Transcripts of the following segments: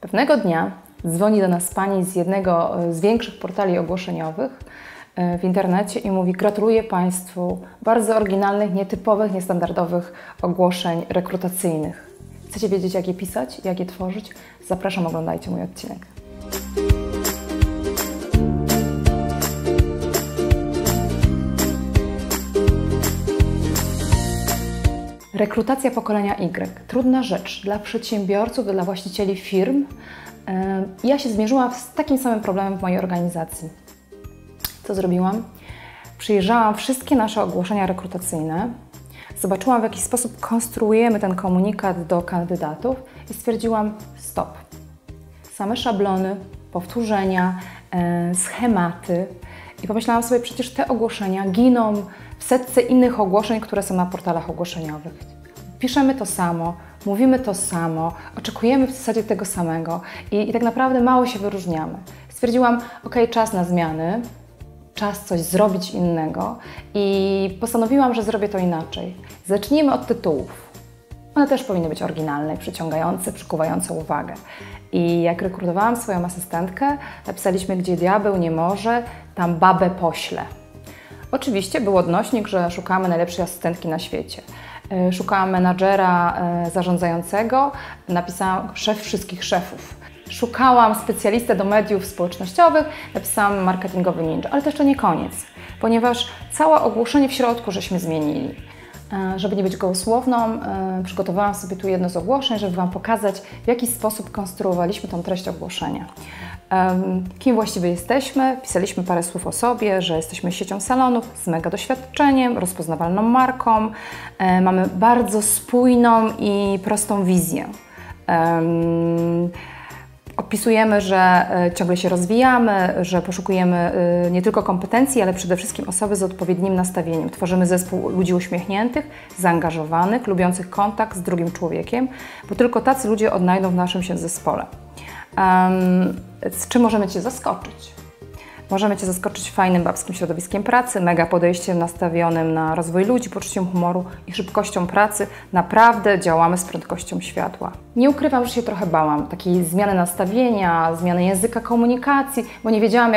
Pewnego dnia dzwoni do nas pani z jednego z większych portali ogłoszeniowych w internecie i mówi: gratuluję Państwu bardzo oryginalnych, nietypowych, niestandardowych ogłoszeń rekrutacyjnych. Chcecie wiedzieć, jak je pisać, jak je tworzyć? Zapraszam, oglądajcie mój odcinek. Rekrutacja pokolenia Y. Trudna rzecz dla przedsiębiorców, dla właścicieli firm. Ja się zmierzyłam z takim samym problemem w mojej organizacji. Co zrobiłam? Przyjrzałam wszystkie nasze ogłoszenia rekrutacyjne, zobaczyłam, w jaki sposób konstruujemy ten komunikat do kandydatów i stwierdziłam: stop. Same szablony, powtórzenia, schematy. I pomyślałam sobie, przecież te ogłoszenia giną w setce innych ogłoszeń, które są na portalach ogłoszeniowych. Piszemy to samo, mówimy to samo, oczekujemy w zasadzie tego samego i tak naprawdę mało się wyróżniamy. Stwierdziłam: ok, czas na zmiany, czas coś zrobić innego i postanowiłam, że zrobię to inaczej. Zacznijmy od tytułów. One też powinny być oryginalne, przyciągające, przykuwające uwagę. I jak rekrutowałam swoją asystentkę, napisaliśmy: gdzie diabeł nie może, tam babę pośle. Oczywiście był odnośnik, że szukamy najlepszej asystentki na świecie. Szukałam menadżera zarządzającego, napisałam: szef wszystkich szefów. Szukałam specjalistę do mediów społecznościowych, napisałam: marketingowy ninja. Ale to jeszcze nie koniec, ponieważ całe ogłoszenie w środku żeśmy zmienili. Żeby nie być gołosłowną, przygotowałam sobie tu jedno z ogłoszeń, żeby Wam pokazać, w jaki sposób konstruowaliśmy tą treść ogłoszenia. Kim właściwie jesteśmy? Pisaliśmy parę słów o sobie, że jesteśmy siecią salonów z mega doświadczeniem, rozpoznawalną marką. Mamy bardzo spójną i prostą wizję. Opisujemy, że ciągle się rozwijamy, że poszukujemy nie tylko kompetencji, ale przede wszystkim osoby z odpowiednim nastawieniem. Tworzymy zespół ludzi uśmiechniętych, zaangażowanych, lubiących kontakt z drugim człowiekiem, bo tylko tacy ludzie odnajdą w naszym się zespole. Z czym możemy Cię zaskoczyć? Możemy Cię zaskoczyć fajnym babskim środowiskiem pracy, mega podejściem nastawionym na rozwój ludzi, poczuciem humoru i szybkością pracy. Naprawdę działamy z prędkością światła. Nie ukrywam, że się trochę bałam takiej zmiany nastawienia, zmiany języka komunikacji, bo nie wiedziałam,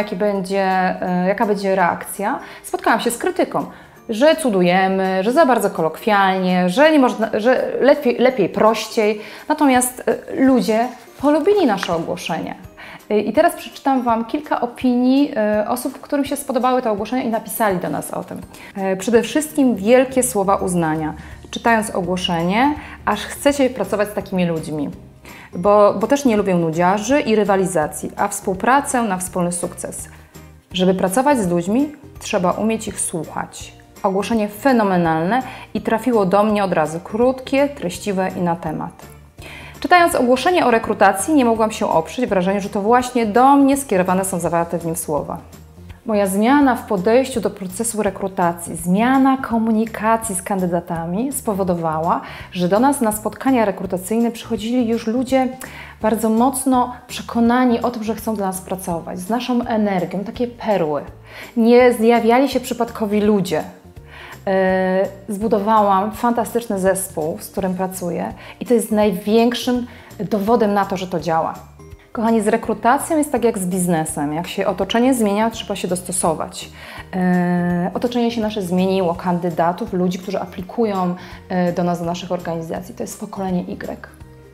jaka będzie reakcja. Spotkałam się z krytyką, że cudujemy, że za bardzo kolokwialnie, że nie można, że lepiej prościej. Natomiast ludzie polubili nasze ogłoszenie. I teraz przeczytam Wam kilka opinii osób, którym się spodobały te ogłoszenia i napisali do nas o tym. Przede wszystkim wielkie słowa uznania. Czytając ogłoszenie, aż chcecie pracować z takimi ludźmi, bo też nie lubią nudziarzy i rywalizacji, a współpracę na wspólny sukces. Żeby pracować z ludźmi, trzeba umieć ich słuchać. Ogłoszenie fenomenalne i trafiło do mnie od razu. Krótkie, treściwe i na temat. Czytając ogłoszenie o rekrutacji, nie mogłam się oprzeć wrażeniu, że to właśnie do mnie skierowane są zawarte w nim słowa. Moja zmiana w podejściu do procesu rekrutacji, zmiana komunikacji z kandydatami spowodowała, że do nas na spotkania rekrutacyjne przychodzili już ludzie bardzo mocno przekonani o tym, że chcą dla nas pracować, z naszą energią, takie perły. Nie zjawiali się przypadkowi ludzie. Zbudowałam fantastyczny zespół, z którym pracuję i to jest największym dowodem na to, że to działa. Kochani, z rekrutacją jest tak jak z biznesem. Jak się otoczenie zmienia, trzeba się dostosować. Otoczenie się nasze zmieniło, kandydatów, ludzi, którzy aplikują do nas, do naszych organizacji. To jest pokolenie Y,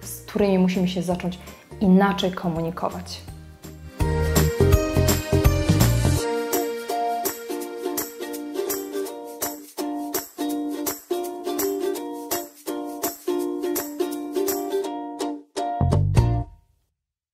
z którymi musimy się zacząć inaczej komunikować.